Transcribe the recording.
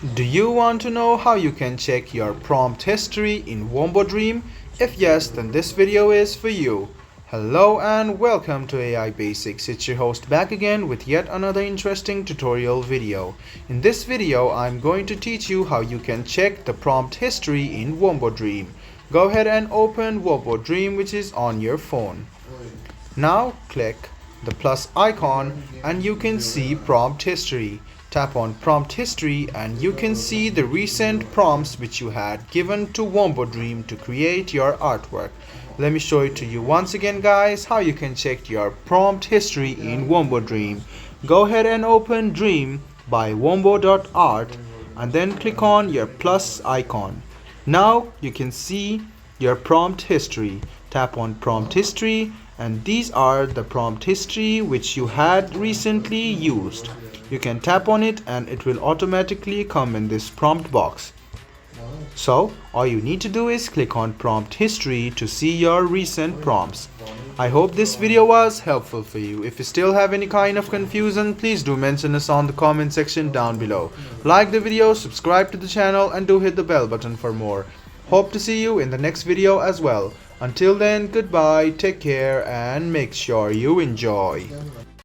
Do you want to know how you can check your prompt history in Wombo Dream? If yes, then this video is for you. Hello and welcome to AI Basics. It's your host back again with yet another interesting tutorial video. In this video, I'm going to teach you how you can check the prompt history in Wombo Dream. Go ahead and open Wombo Dream, which is on your phone. Now click the plus icon and you can see prompt history. Tap on prompt history and you can see the recent prompts which you had given to Wombo Dream to create your artwork. Let me show it to you once again, guys, how you can check your prompt history in Wombo Dream. Go ahead and open Dream by wombo.art and then click on your plus icon. Now you can see your prompt history. Tap on prompt history and these are the prompt history which you had recently used. You can tap on it and it will automatically come in this prompt box. So all you need to do is click on prompt history to see your recent prompts. I hope this video was helpful for you. If you still have any kind of confusion, please do mention us on the comment section down below. Like the video, subscribe to the channel and do hit the bell button for more. Hope to see you in the next video as well. Until then, goodbye, take care and make sure you enjoy.